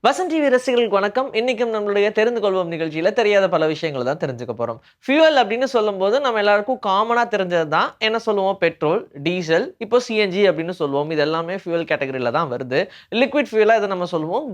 Vasanth TV ரசிகர்களுக்கு வணக்கம். இன்னைக்கும் நம்மளுடைய தெரிந்து கொள்வோம் நிகழ்ச்சியில தெரியாத பல விஷயங்கள தான் தெரிஞ்சுக்க போறோம். ஃபியூயல் அப்படின்னு சொல்லும்போது நம்ம எல்லாருக்கும் காமனா தெரிஞ்சது தான். என்ன சொல்லுவோம்? பெட்ரோல், டீசல், இப்போ சிஎன்ஜி அப்படின்னு சொல்லுவோம். இது எல்லாமே ஃபியூயல் கேட்டகரியில தான் வருது. லிக்விட் ஃபியூயலா இத நம்ம சொல்லுவோம்.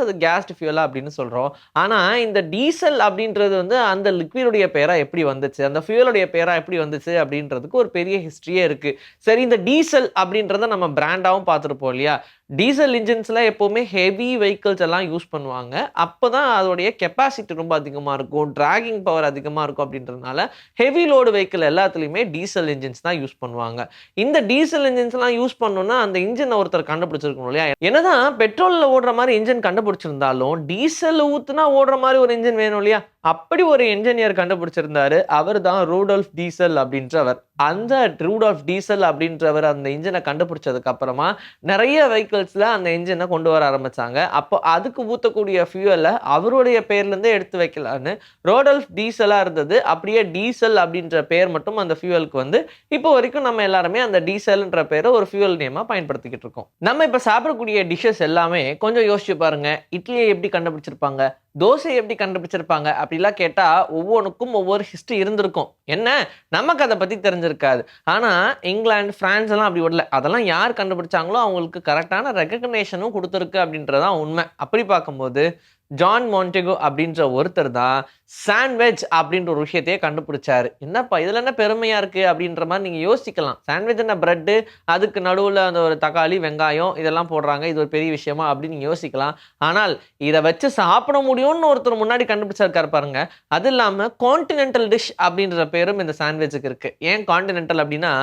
அது கேஸ்டு ஃபியூயலா அப்படின்னு சொல்றோம். ஆனா இந்த டீசல் அப்படின்றது வந்து அந்த லிக்விடுடைய பேரா எப்படி வந்துச்சு? அந்த ஃபியூயலுடைய பேரா எப்படி வந்துச்சு? அப்படின்றதுக்கு ஒரு பெரிய ஹிஸ்டரியே இருக்கு. சரி, இந்த டீசல் அப்படின்றத நம்ம பிராண்டாவும் பார்த்திருப்போம் இல்லையா? டீசல் இன்ஜின்ஸ்ல எப்பவுமே ஹெவி வெஹிக்கிள்ஸ் எல்லாம் யூஸ் பண்ணுவாங்க. அப்பதான் அதோடைய கெப்பாசிட்டி ரொம்ப அதிகமா இருக்கும். டிராகிங் பவர் அதிகமா இருக்கும் அப்படின்றதுனால, ஹெவி லோடு வெஹிக்கிள் எல்லாத்துலயுமே டீசல் இன்ஜின்ஸ் தான் யூஸ் பண்ணுவாங்க. இந்த டீசல் இன்ஜின்ஸ்லாம் யூஸ் பண்ணணும்னா, அந்த இன்ஜின ஒருத்தர் கண்டுபிடிச்சிருக்கணும் இல்லையா? என்னதான் பெட்ரோல்ல ஓடுற மாரி இன்ஜின் கண்டுபிடிச்சிருந்தாலும், டீசல் ஊத்துனா ஓடுற மாரி ஒரு இன்ஜின் வேணும் இல்லையா? அப்படி ஒரு என்ஜினியர் கண்டுபிடிச்சிருந்தாரு. அவர் தான் ரூடால்ஃப் டீசல் அப்படின்றவர். அந்த ரூடால்ஃப் டீசல் அப்படின்றவர் அந்த இன்ஜின கண்டுபிடிச்சதுக்கு அப்புறமா, நெறைய வெஹிக்கிள்ஸ்ல அந்த என்ஜின கொண்டு வர ஆரம்பிச்சாங்க. அப்போ அதுக்கு ஊத்தக்கூடிய ஃபியூயல அவருடைய பேர்லருந்தே எடுத்து வைக்கலான்னு ரோடால்ஃப் டீசலா இருந்தது. அப்படியே டீசல் அப்படின்ற பேர் மட்டும் அந்த ஃபியூயலுக்கு வந்து இப்போ வரைக்கும் நம்ம எல்லாருமே அந்த டீசல்ன்ற பேர ஒரு ஃபியூயல் நேமா பயன்படுத்திக்கிட்டு இருக்கோம். நம்ம இப்ப சாப்பிடக்கூடிய டிஷ்ஷஸ் எல்லாமே கொஞ்சம் யோசிச்சு பாருங்க. இட்லிய எப்படி கண்டுபிடிச்சிருப்பாங்க? தோசைய எப்படி கண்டுபிடிச்சிருப்பாங்க? அப்படிலாம் கேட்டா ஒவ்வொன்னுக்கும் ஒவ்வொரு ஹிஸ்டரி இருந்திருக்கும். என்ன? நமக்கு அத பத்தி தெரிஞ்சிருக்காது. ஆனா இங்கிலாந்து, பிரான்ஸ் எல்லாம் அப்படி விடல. அதெல்லாம் யார் கண்டுபிடிச்சாங்களோ அவங்களுக்கு கரெக்ட்டான ரெகக்னிஷனும் குடுத்திருக்கு அப்படின்றது தான் உண்மை. அப்படி பார்க்கும்போது ஜான் மான்டெகோ அப்படின்ற ஒருத்தர் தான் சாண்ட்விச் அப்படின்ற ஒரு விஷயத்தையே கண்டுபிடிச்சாரு. என்னப்பா இதுல என்ன பெருமையா இருக்கு அப்படின்ற மாதிரி நீங்க யோசிக்கலாம். சாண்ட்விச் என்ன பிரெட், அதுக்கு நடுவுல அந்த ஒரு தக்காளி, வெங்காயம் இதெல்லாம் போடுறாங்க. இது ஒரு பெரிய விஷயமா அப்படின்னு நீங்க யோசிக்கலாம். ஆனால் இத வச்சு சாப்பிட முடியும்னு ஒருத்தர் முன்னாடி கண்டுபிடிச்சிருக்காரு பாருங்க. அது இல்லாம கான்டினென்டல் டிஷ் அப்படின்ற பேரும் இந்த சாண்ட்விச்சுக்கு இருக்கு. ஏன் கான்டினென்டல் அப்படின்னா,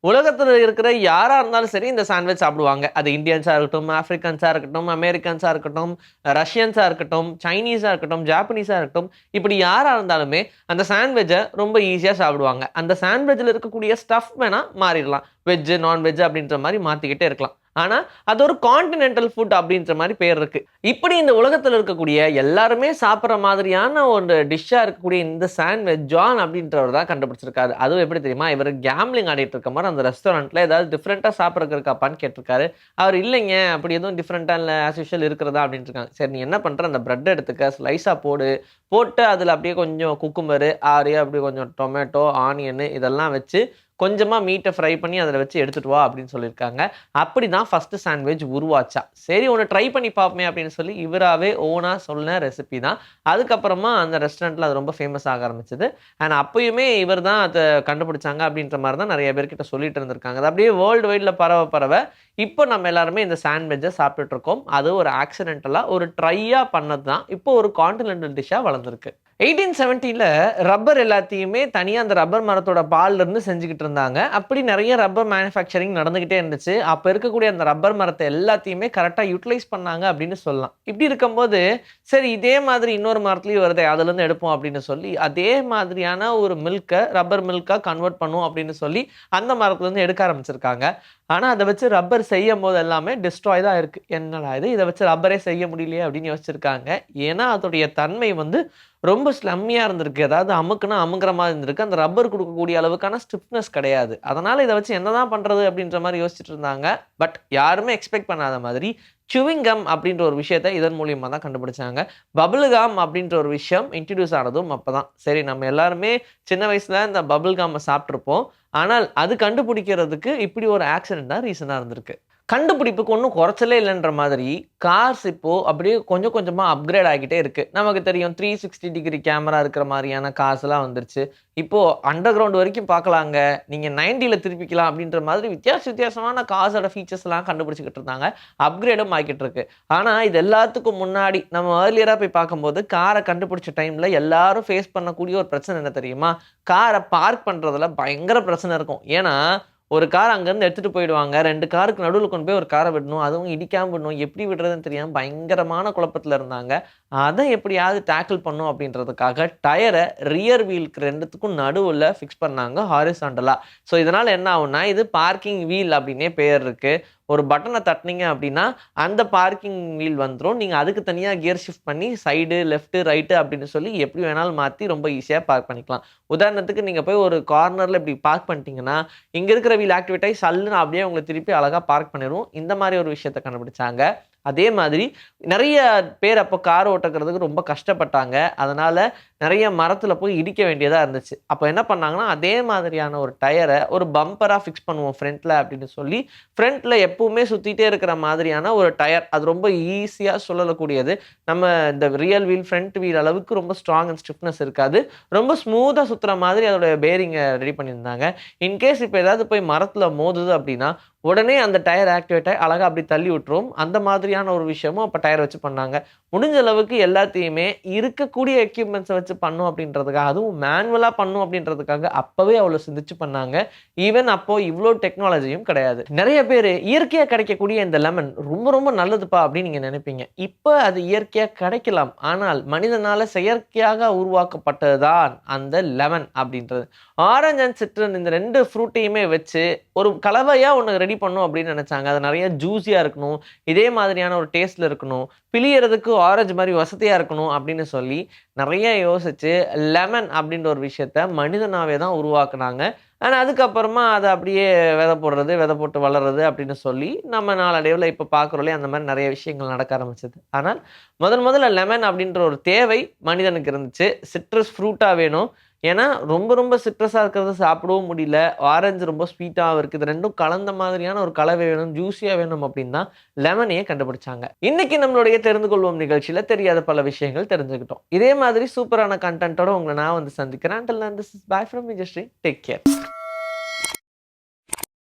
உலகத்துல இருக்கிற யாரா இருந்தாலும் சரி இந்த சாண்ட்விச் சாப்பிடுவாங்க. அது இந்தியன்ஸா இருக்கட்டும், ஆப்பிரிக்கன்ஸா இருக்கட்டும், அமெரிக்கன்ஸா இருக்கட்டும், ரஷ்யன்ஸா இருக்கட்டும், சைனீஸா இருக்கட்டும், ஜாப்பனீஸா இருக்கட்டும், இப்படி யாரா இருந்தாலுமே அந்த சாண்ட்விச்ச ரொம்ப ஈஸியா சாப்பிடுவாங்க. அந்த சாண்ட்விச்ல இருக்கக்கூடிய ஸ்டஃப் வேணா மாறிடலாம். வெஜ், நான்வெஜ் அப்படின்ற மாரி மாத்திக்கிட்டே இருக்கலாம். ஆனா, அது ஒரு கான்டினென்டல் ஃபுட் அப்படின்ற மாரி பேர் இருக்கு. இப்படி இந்த உலகத்துல இருக்கக்கூடிய எல்லாருமே சாப்பிடுற மாதிரியான ஒரு டிஷ்ஷா இருக்கக்கூடிய இந்த சாண்ட்விச் ஜான் அப்படின்றவர் தான் கண்டுபிடிச்சிருக்காரு. அதுவும் எப்படி தெரியுமா? இவரு கேம்பிளிங் ஆடிட்டு இருக்கும்போது அந்த ரெஸ்டாரண்ட்ல ஏதாவது டிஃபரெண்ட்டா சாப்பிடறதுக்கு இருக்காப்பான்னு கேட்டிருக்காரு. அவர் இல்லைங்க, அப்படி எதுவும் டிஃபரெண்ட்டா இல்ல. ஆஸ் யூசுவல் இருக்கிறதா அப்படின்ட்டு இருக்காங்க. சரி, நீ என்ன பண்ற? அந்த பிரெட் எடுத்துக்க, ஸ்லைஸா போடு. போட்டு அதுல அப்படியே கொஞ்சம் குக்கும்பரு, ஆரியா அப்படியே கொஞ்சம் டொமேட்டோ, ஆனியன் இதெல்லாம் வச்சு கொஞ்சமா மீட்ட ஃப்ரை பண்ணி அதில வச்சு எடுத்துட்டு வா அப்படின்னு சொல்லியிருக்காங்க. அப்படிதான் ஃபர்ஸ்ட் சாண்ட்விச் உருவாச்சா. சரி, ஒண்ணு ட்ரை பண்ணி பார்ப்போமே அப்படின்னு சொல்லி இவராவே ஓனா சொன்ன ரெசிபி தான். அதுக்கப்புறமா அந்த ரெஸ்டாரண்ட்ல அது ரொம்ப ஃபேமஸ் ஆக ஆரம்பிச்சது. அண்ட் அப்பயுமே இவர் தான் அத கண்டுபிடிச்சாங்க அப்படின்ற மாரி தான் நெறைய பேர்கிட்ட சொல்லிட்டு இருந்திருக்காங்க. அது அப்படியே வேர்ல்டு வைட்ல பரவ பரவ இப்போ நம்ம எல்லாருமே இந்த சாண்ட்விச்ச சாப்பிட்டுட்டு இருக்கோம். அது ஒரு ஆக்சிடென்டலா ஒரு ட்ரையா பண்ணது தான். இப்போ ஒரு கான்டினென்டல் டிஷ்ஷா வளர்ந்திருக்கு. 1870ல ரப்பர் எல்லாத்தையுமே தனியா அந்த ரப்பர் மரத்தோட பால்ல இருந்து செஞ்சுகிட்டு இருந்தாங்க. அப்படி நெறைய ரப்பர் மேனுஃபேக்சரிங் நடந்துகிட்டே இருந்துச்சு. அப்ப இருக்கக்கூடிய அந்த ரப்பர் மரத்த எல்லாத்தையுமே கரெக்ட்டா யுட்டிலைஸ் பண்ணாங்க அப்படின்னு சொல்லலாம். இப்படி இருக்கும்போது, சரி இதே மாதிரி இன்னொரு மரத்துலயும் வருதே, அதுலருந்து எடுப்போம் அப்படின்னு சொல்லி, அதே மாதிரியான ஒரு ரப்பர் மில்க்கா கன்வெர்ட் பண்ணுவோம் அப்படின்னு சொல்லி, அந்த மரத்துலருந்து எடுக்க ஆரம்பிச்சிருக்காங்க. ஆனா, அத வச்சு ரப்பர் செய்யும்போது எல்லாமே டிஸ்ட்ராய் தான் இருக்கு. என்னடா இது! இத வச்சு ரப்பரே செய்ய முடியலையே அப்படின்னு யோசிச்சிருக்காங்க. ஏன்னா, அதோடைய தன்மை வந்து ரொம்ப ஸ்லம்மியா இருந்திருக்கு. அதாவது அமுக்குனா அமுங்குற மாரி இருந்திருக்கு. அந்த ரப்பர் குடுக்கக்கூடிய அளவுக்கான ஸ்டிஃப்னஸ் கிடையாது. அதனால இத வச்சு என்னதான் பண்றது அப்படின்ற மாரி யோசிச்சுட்டு இருந்தாங்க. பட் யாருமே எக்ஸ்பெக்ட் பண்ணாத மாதிரி சூவிங் கம் அப்படின்ற ஒரு விஷயத்த இதன் மூலியமா தான் கண்டுபிடிச்சாங்க. பபிள் கம் அப்படின்ற ஒரு விஷயம் இன்ட்ரோடியூஸ் ஆனதும் அப்பதான். சரி, நம்ம எல்லாருமே சின்ன வயசுல இந்த பபிள் கம்ம சாப்ட்டுருப்போம். ஆனால் அது கண்டுபிடிக்கிறதுக்கு இப்படி ஒரு ஆக்சிடென்ட் தான் ரீசனா இருந்திருக்கு. கண்டுபிடிப்புக்கு ஒண்ணும் குறைச்சலே இல்லன்ற மாதிரி, கார்ஸ் இப்போ அப்படியே கொஞ்சம் கொஞ்சமா அப்கிரேட் ஆகிட்டே இருக்கு. நமக்கு தெரியும் 360 டிகிரி கேமரா இருக்கிற மாரியான கார்ஸ்லாம் வந்துருச்சு. இப்போ அண்டர் கிரவுண்ட் வரைக்கும் பார்க்கலாங்க. நீங்க 90ல திருப்பிக்கலாம் அப்படின்ற மாதிரி வித்தியாசமான கார்ஸோட ஃபீச்சர்ஸ்லாம் கண்டுபிடிச்சுக்கிட்டு இருந்தாங்க. அப்கிரேடும் ஆகிட்டு இருக்கு. ஆனா இது எல்லாத்துக்கும் முன்னாடி நம்ம ஏர்லியரா போய் பார்க்கும்போது, கார கண்டுபிடிச்ச டைம்ல எல்லாரும் ஃபேஸ் பண்ணக்கூடிய ஒரு பிரச்சனை என்ன தெரியுமா? கார பார்க் பண்றதுல பயங்கர பிரச்சனை இருக்கும். ஏன்னா ஒரு கார் அங்கருந்து எடுத்துட்டு போயிடுவாங்க. 2 காருக்கு நடுவுல கொண்டு போய் ஒரு கார விடணும். அதுவும் இடிக்காம விடணும். எப்படி விடுறதுன்னு தெரியாம பயங்கரமான குழப்பத்துல இருந்தாங்க. அத எப்படியாவது டேக்கிள் பண்ணும் அப்படின்றதுக்காக டயர ரியர் வீல்க்கு 2த்துக்கும் நடுவுல ஃபிக்ஸ் பண்ணாங்க ஹாரிசான்டலா. ஸோ இதனால என்ன ஆகும்னா, இது பார்க்கிங் வீல் அப்படின்னே பேர் இருக்கு. ஒரு பட்டன தட்டுனீங்க அப்படின்னா, அந்த பார்க்கிங் வீல் வந்துரும். நீங்க அதுக்கு தனியா கியர் ஷிஃப்ட் பண்ணி சைடு, லெஃப்ட், ரைட் அப்படின்னு சொல்லி எப்படி வேணாலும் மாத்தி ரொம்ப ஈஸியா பார்க் பண்ணிக்கலாம். உதாரணத்துக்கு நீங்க போய் ஒரு கார்னர்ல இப்படி பார்க் பண்ணிட்டீங்கன்னா, இங்க இருக்கிற வீல் ஆக்டிவேட் ஆயி சல்லுன்னு அப்படியே உங்கள திருப்பி அழகா பார்க் பண்ணிரும். இந்த மாரி ஒரு விஷயத்த கண்டுபிடிச்சாங்க. அதே மாதிரி நெறைய பேர் அப்போ கார் ஓட்டுக்கிறதுக்கு ரொம்ப கஷ்டப்பட்டாங்க. அதனால நெறைய மரத்தில போய் இடிக்க வேண்டியதா இருந்துச்சு. அப்ப என்ன பண்ணாங்கன்னா, அதே மாதிரியான ஒரு டயர ஒரு பம்பரா ஃபிக்ஸ் பண்ணுவோம் ஃப்ரண்ட்ல அப்படின்னு சொல்லி, ஃப்ரண்ட்ல எப்பவுமே சுத்திட்டே இருக்கிற மாதிரியான ஒரு டயர். அது ரொம்ப ஈஸியா சுழலக்கூடியது. நம்ம இந்த ரியல் வீல், ஃப்ரண்ட் வீல் அளவுக்கு ரொம்ப ஸ்ட்ராங் அண்ட் ஸ்டிஃப்னஸ் இருக்காது. ரொம்ப ஸ்மூத்தா சுத்துற மாதிரி அதோட பேரிங்க ரெடி பண்ணியிருந்தாங்க. இன்கேஸ் இப்ப ஏதாவது போய் மரத்தில மோதுது அப்படின்னா, உடனே அந்த டயர் ஆக்டிவேட் ஆயி அழகா அப்படி தள்ளி விட்டுரும். அந்த மாதிரியான ஒரு விஷயமும் அப்ப டயர் வச்சு பண்ணாங்க. முடிஞ்ச அளவுக்கு எல்லாத்தையுமே இருக்கக்கூடிய எக்யூப்மெண்ட்ஸ வச்சு பண்ணணும் அப்படின்றதுக்காக, அதுவும் மேனுவலா பண்ணணும் அப்படின்றதுக்காக அப்பவே அவ்வளோ சிந்திச்சு பண்ணாங்க. ஈவன் அப்போ இவ்ளோ டெக்னாலஜியும் கிடையாது. நெறைய பேரு இயற்கையா கிடைக்கக்கூடிய இந்த லெமன் ரொம்ப ரொம்ப நல்லதுப்பா அப்படின்னு நீங்க நினைப்பீங்க. இப்ப அது இயற்கையா கிடைக்கலாம். ஆனால் மனிதனால செயற்கையாக உருவாக்கப்பட்டது தான் அந்த லெமன் அப்படின்றது. ஆரஞ்ச் அண்ட் சிட்ரன் இந்த 2 ஃப்ரூட்டையுமே வச்சு ஒரு கலவையா ஒண்ணு ரெடி பண்ணணும் அப்படின்னு நெனைச்சாங்க. அது நெறைய ஜூஸியா இருக்கணும். இதே மாதிரியான ஒரு டேஸ்ட்ல இருக்கணும். பிழியறதுக்கு ஆரஞ்சு மாரி வசதியா இருக்கணும் அப்படின்னு சொல்லி, நெறைய யோசிச்சு லெமன் அப்படின்ற ஒரு விஷயத்த மனிதனாவே தான் உருவாக்குனாங்க. ஆனா அதுக்கப்புறமா அத அப்படியே விதை போடுறது, விதை போட்டு வளர்றது அப்படின்னு சொல்லி, நம்ம நாளடைவுல இப்ப பார்க்குறோம் இல்லையா? அந்த மாரி நெறைய விஷயங்கள் நடக்க ஆரம்பிச்சது. ஆனால் முதல்ல லெமன் அப்படின்ற ஒரு தேவை மனிதனுக்கு இருந்துச்சு. சிட்ரஸ் ஃப்ரூட்டா வேணும். ஏன்னா, ரொம்ப ரொம்ப சிட்ரஸா இருக்கிறத சாப்பிடவும் முடியல. ஆரஞ்சு ரொம்ப ஸ்வீட்டாவும் இருக்கு. இது 2ம் கலந்த மாதிரியான ஒரு கலவை வேணும், ஜூஸியா வேணும் அப்டின்னு தான் லெமனையே கண்டுபிடிச்சாங்க. இன்னைக்கு நம்மளுடைய தெரிந்து கொள்வோம் நிகழ்ச்சியில தெரியாத பல விஷயங்கள் தெரிஞ்சுக்கிட்டோம். இதே மாதிரி சூப்பரான கன்டென்ட்டோட உங்கள நான் வந்து சந்திக்கிறேன். Until then this is by from Vijayasri. Take care.